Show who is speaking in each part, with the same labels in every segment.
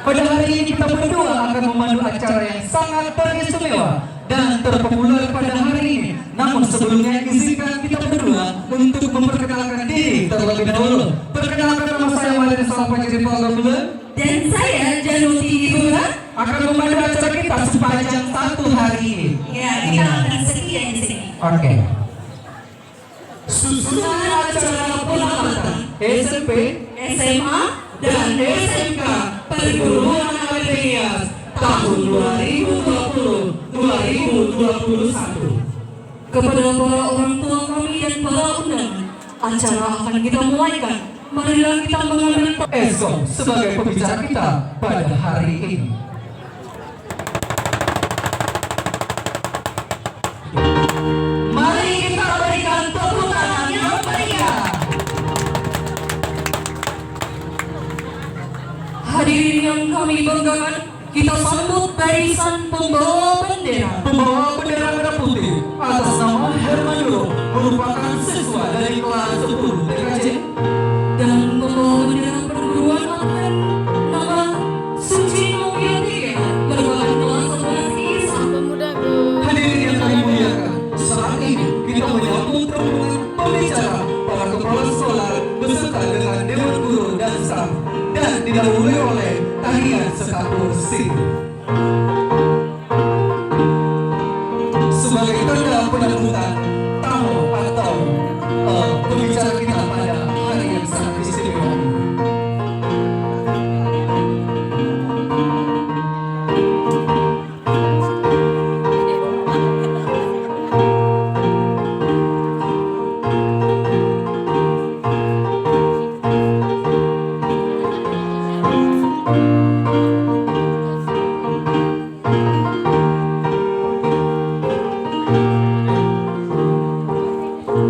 Speaker 1: Pada hari ini kita berdua akan memandu acara yang sangat teristimewa dan terpopuler pada hari ini. Namun sebelumnya izinkan kita berdua untuk memperkenalkan diri terlebih dahulu. Perkenalkan, nama saya Maden Salva Jadi Pagabula
Speaker 2: dan saya Januti Ibura
Speaker 1: akan memandu acara kita sepanjang 1 hari ini.
Speaker 2: Ya, kita akan setia di sini.
Speaker 1: Oke. Susunan acara penamatan SMP,
Speaker 2: SMA,
Speaker 1: dan SMK Perguruan Agrarias tahun 2020-2021.
Speaker 2: Kepada para orang tua kami dan para undangan, acara akan kita mulaikan. Marilah kita mengambil
Speaker 1: Esok sebagai pembicara kita pada hari ini. Mari kita berikan tepuk tangan yang meriah.
Speaker 2: hadirin yang kami banggakan, kita sambut barisan pembawa bendera.
Speaker 1: Pembawa bendera merah putih atas nama Herman Duro merupakan siswa dari kelas 10 TKJ.
Speaker 2: Dan pembawa bendera perguruan atlet nama Sucino Yatiga merupakan kelas 11 ISA.
Speaker 1: Hadirin yang kami muliakan, saat ini kita menyambut rombongan pembicara para kepala sekolah beserta dengan dewan guru dan staf, dan didahului oleh tarian sekapur sing. Sebagai tanda penyambutan tamu atau pembicara kita pada hari yang sangat istimewa.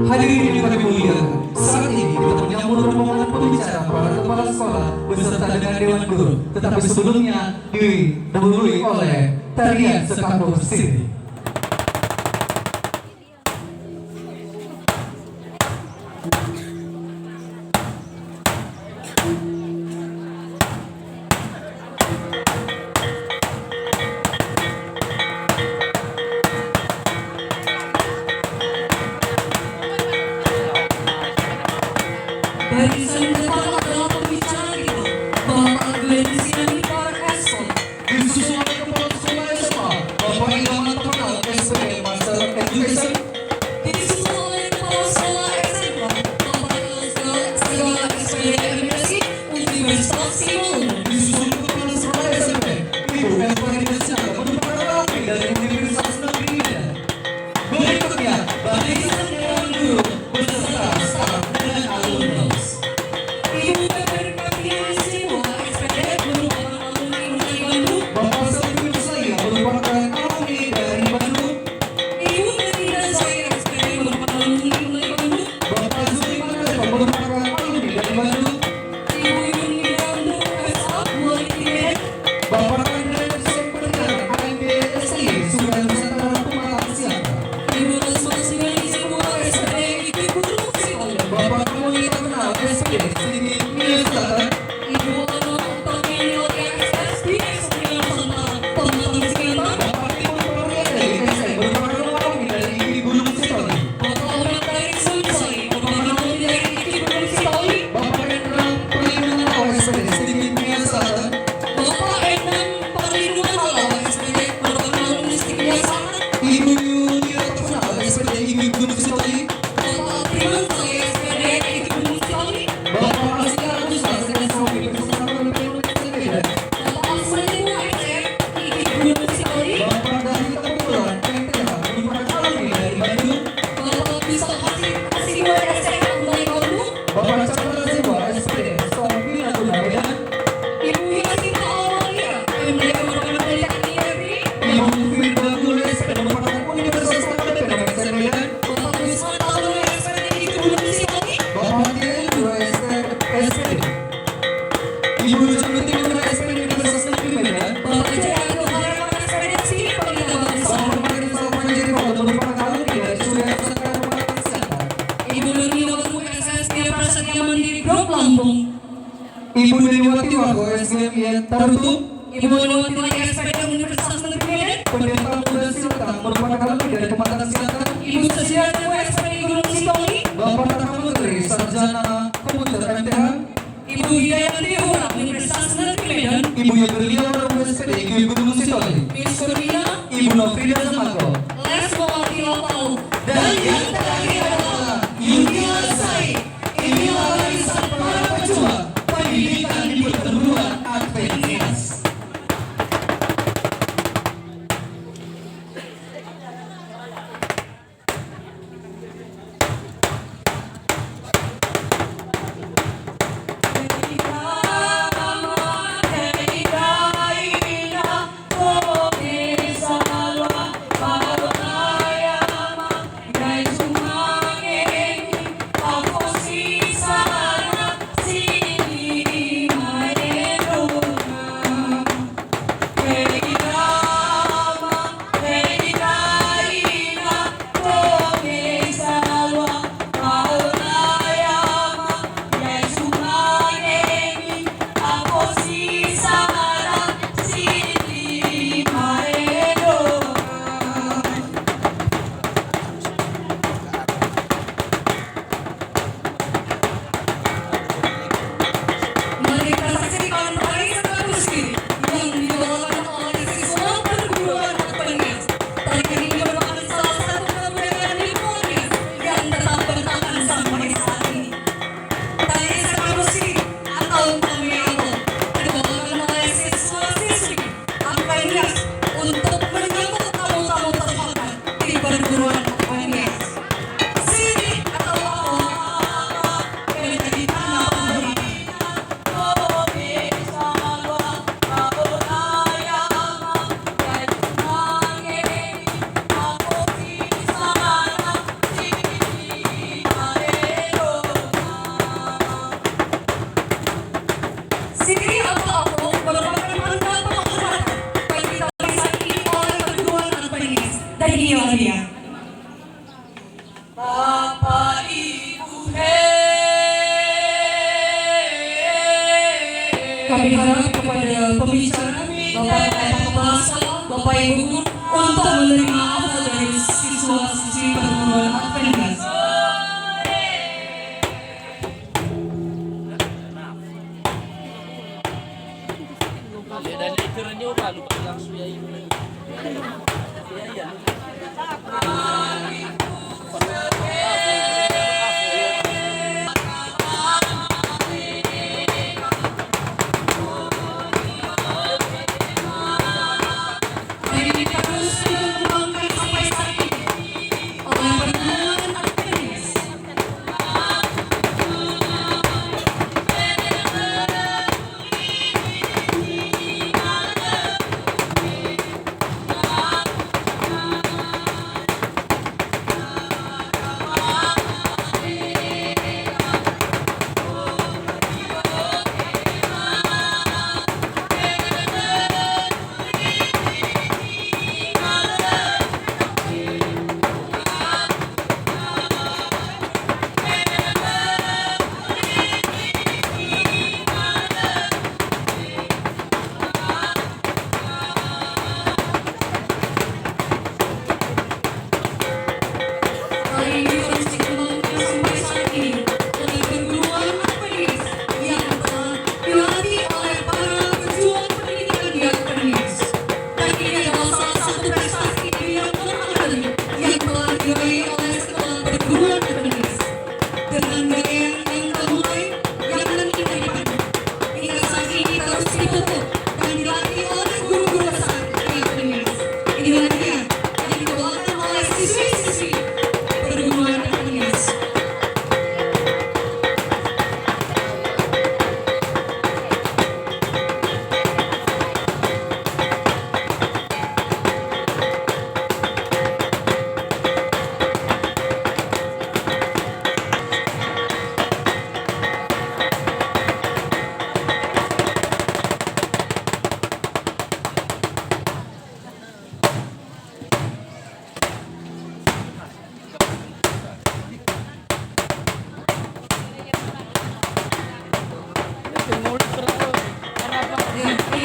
Speaker 1: Hadirin yang kami muliakan, saat ini kita menyambut rombongan pembicara para kepala sekolah beserta dengan dewan guru. Tetapi sebelumnya didahului oleh tarian sekapur sing.
Speaker 2: Barisan depan adalah pembicara kita, Bapak Glenn Sianipar Escort.
Speaker 1: Disusul oleh kepala sekolah SMA, Bapak Ilham Tokal, SPM Master Education.
Speaker 2: Disusul oleh kepala sekolah SMK, Bapak Sekolah SPM MSI Universitas Simolu.
Speaker 1: Disusul kepala sekolah SMP, Ibu Elva Hidayat merupakan alumni dari Universitas Negeri Medan. Berikutnya, barisan dewan guru beserta staf dan alumnus.
Speaker 2: Ibu berkati semua SPD merupakan
Speaker 1: rakyat tertutup.
Speaker 2: Ibu Menewati Lagi SPDM Universitas Negeri Medan.
Speaker 1: Pendeta Muda Silta merupakan alumni dari Kecamatan Silatan.
Speaker 2: Ibu Susiati SPD Gunung Sitoli.
Speaker 1: Bapak Raka Menteri Sarjana Komputer MTH.
Speaker 2: Ibu Hidayati Hura Universitas Negeri Medan.
Speaker 1: Ibu Yebelia SPD Gunung Sitoli.
Speaker 2: Miss Kurnia.
Speaker 1: Ibu Novida Zamako.
Speaker 2: Lesmawati Lopau.
Speaker 1: Dan yang terakhir adalah Yunia Said. Inilah barisan para pejuang pendidikan di perguruan Adventias.
Speaker 2: Bapak Ibu kami harap kepada pembicara Bapak Kepala Sekolah, Bapak Ibu Guru untuk menerima apel dari siswa-siswi perguruan Adventias.
Speaker 3: Dan iturannya udah lupa langsung ya ibu.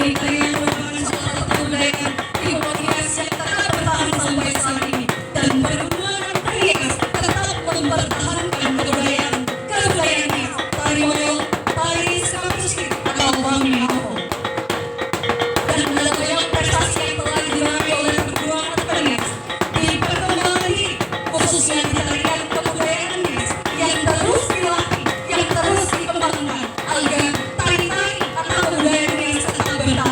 Speaker 2: Tari-tarian merupakan salah satu kebudayaan Timur Hias yang tetap bertahan sampai saat ini. Dan perguruan tari Hias tetap mempertahankan kebudayaan Hias. Tari Moyo, tari Sekapuski, atau Wangi Hapon. Dan ada banyak prestasi yang telah diraih oleh perguruan tari Hias di perkembangan ini, khususnya di tarian kebudayaan Hias yang terus dilatih, yang terus dikembangkan agar tari-tari atau kebudayaan Hias tetap bertahan.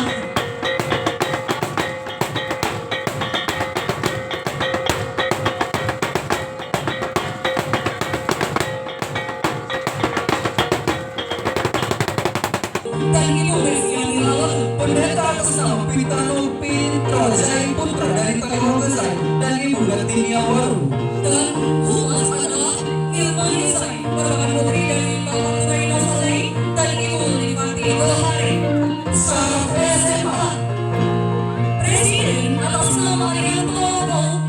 Speaker 2: Dan ibu yang dilawan
Speaker 1: Pendeta atas nama Pitano Pintra Jai Putra dari Taliwanggesai dan Ibu Gatinia Waru.
Speaker 2: dan humas adalah Ilman Isai, merupakan putri dari Bapak Turaino Saleh dan Ibu Lifati Gohari.
Speaker 1: Saraf SMA.
Speaker 2: Presiden atas nama Rianto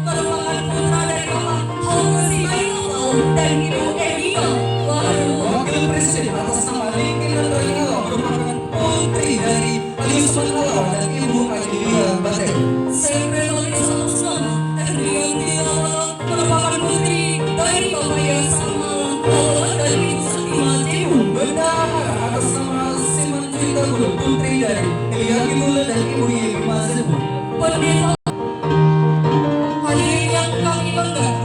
Speaker 2: merupakan putra dari Bapak Hausi Bainal dan Ibu Emina Waru.
Speaker 1: Wakil Presiden atas nama Niki Nandraingala merupakan putri dari Alius Manalawa dan Ibu Adelia Batek.
Speaker 2: Sekretaris atas nama Erdianti Lala merupakan putri dari Bapak Yasama Lala dan Ibu Satima Dewu.
Speaker 1: Bendahara atas nama Siman Juwita Gulu putri dari Elia Gimula dan Ibu Yebi Mazebu.
Speaker 2: Pendeta hadirin yang kami banggakan,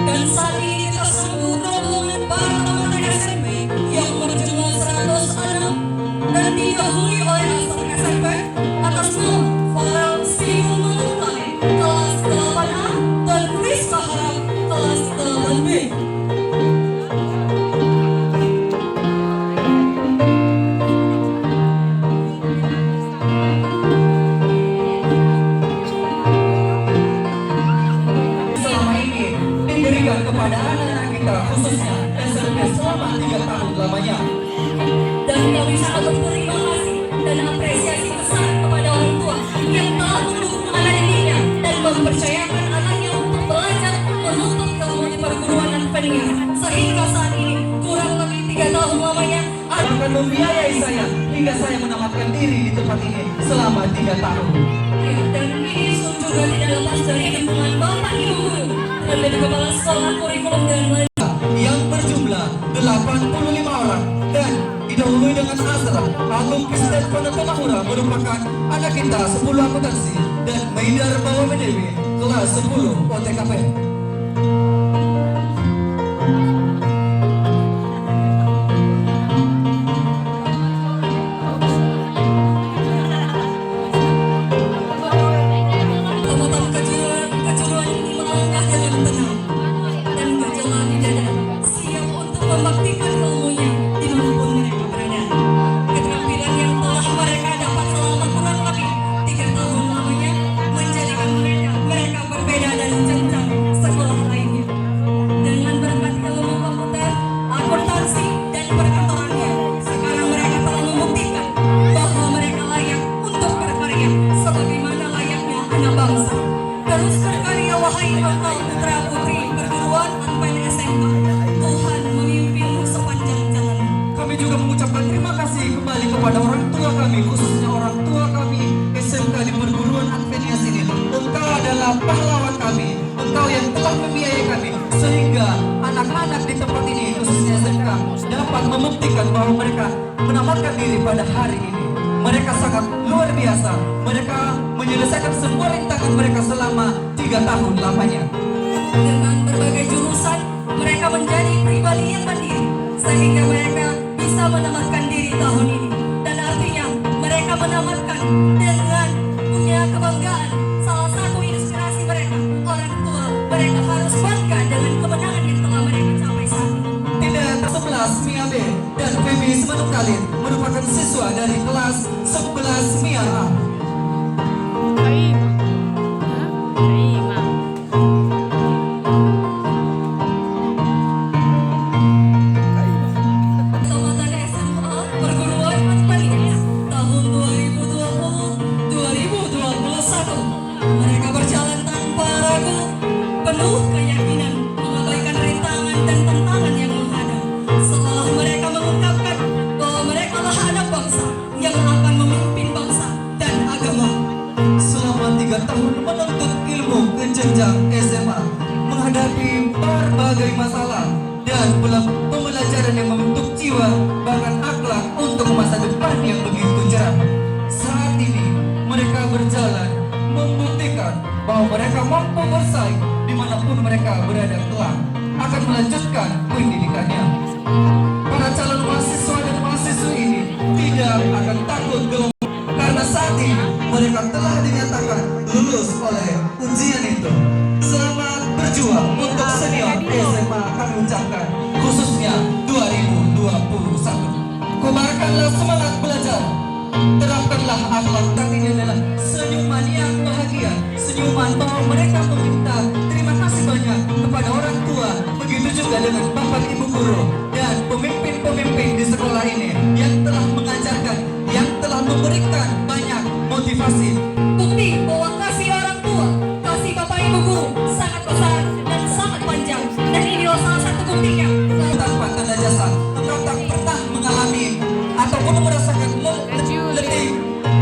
Speaker 2: dan saat ini kita sambut rombongan para teman SMP yang berjumlah 100 anak dan didahului oleh asal SMP atas nama Farel Simon Manutane kelas 8A dan Rizka Harap kelas 8B.
Speaker 1: Selama ini diberikan kepada anak-anak kita khususnya SMP selama 3 tahun lamanya.
Speaker 2: Dan kami sangat berterima kasih dan apresiasi besar kepada orang tua yang telah mendukung anak didiknya dan mempercayakan anaknya untuk belajar menuntut ilmu di perguruan Advenia sehingga saat ini kurang lebih 3 tahun lamanya
Speaker 1: Akan membiayai saya hingga saya menamatkan diri di tempat ini selama 3 tahun.
Speaker 2: dan ini juga tidak lepas dari dukungan Bapak Ibu Guru dan dari Kepala Sekolah Kurikulum dan lain
Speaker 1: Yang berjumlah 85 orang dan didahului dengan Azra Agung Kristen Panatama merupakan anak kita 10 akuntansi dan Maidar Bawa Medewi kelas 10 OTKP.
Speaker 2: Taman kejuruan ini melangkah dengan tenang dan berjalan di dada, siap untuk membaktikan ilmunya dimanapun mereka berada. Keterampilan yang telah mereka dapat selama kurang lebih 3 tahun lamanya menjadikan mereka berbeda dari jenjang sekolah lainnya. Dengan berkat ilmu komputer, akuntansi, dan perkantorannya, sekarang mereka telah membuktikan bahwa mereka layak untuk berkarya sebagaimana layaknya anak bangsa. Terus berkarya wahai engkau putra putri perguruan Advent SMK. Tuhan memimpinmu sepanjang jalan.
Speaker 1: Kami juga mengucapkan terima kasih kembali kepada orang tua kami, khususnya orang tua kami SMK di perguruan Advenias ini. Engkau adalah pahlawan kami, engkau yang telah membiayai kami sehingga anak-anak di tempat ini khususnya SMK dapat membuktikan bahwa mereka menamatkan diri pada hari ini. Mereka sangat luar biasa. Mereka menyelesaikan semua rintangan mereka selama 3 tahun lamanya.
Speaker 2: Dengan berbagai jurusan, mereka menjadi pribadi yang mandiri sehingga mereka bisa menamatkan diri tahun ini. Dan artinya mereka menamatkan dengan punya kebanggaan. Salah satu inspirasi mereka, orang tua mereka harus bangga dengan kemenangan yang telah mereka capai saat ini.
Speaker 1: Tidak 11 Mia B dan PB Semanuk Kalir merupakan siswa dari kelas 11 Mia A.
Speaker 2: Tamatan SMA Perguruan Advenias tahun 2020-2021. Mereka berjalan tanpa ragu, penuh keyakinan, mengabaikan rintangan dan tantangan yang menghadang. Setelah mereka mengungkapkan bahwa mereka lah anak bangsa yang akan
Speaker 1: tahun menuntut ilmu ke jenjang SMA, menghadapi berbagai masalah dan pula pembelajaran yang membentuk jiwa bahkan akhlak untuk masa depan yang begitu cerah. Saat ini mereka berjalan membuktikan bahwa mereka mampu bersaing dimanapun mereka berada kelak, akan melanjutkan pendidikannya. Para calon mahasiswa dan mahasiswi ini tidak akan takut gelombang, karena saat ini mereka telah dinyatakan lulus oleh ujian itu. Selamat berjuang untuk senior SMA kami ucapkan, khususnya 2021. Kobarkanlah semangat belajar, terapkanlah akhlak, dan ini adalah senyuman yang bahagia, senyuman bahwa mereka meminta terima kasih banyak kepada orang tua, begitu juga dengan bapak ibu guru dan pemimpin-pemimpin di sekolah ini yang telah mengajarkan, yang telah memberikan banyak motivasi.
Speaker 2: Bukti bahwa kasih orang tua, kasih bapak ibu guru sangat besar dan sangat panjang. Dan inilah salah satu buktinya.
Speaker 1: Tanpa tanda jasa, engkau tak pernah mengalami ataupun merasakan letih,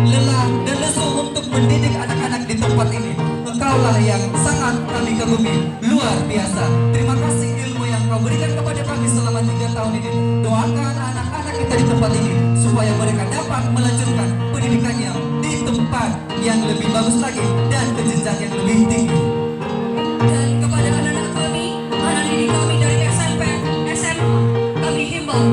Speaker 1: lelah, dan lesu untuk mendidik anak-anak di tempat ini. Engkaulah yang sangat kami kagumi, luar biasa. Terima kasih ilmu yang kau berikan kepada kami selama 3 tahun ini. Doakan anak-anak kita di tempat ini supaya mereka dapat melanjutkan pendidikannya di tempat yang lebih bagus lagi dan ke jenjang yang lebih tinggi.
Speaker 2: Dan kepada anak-anak kami, anak didik kami dari SMP, SMA, kami himbau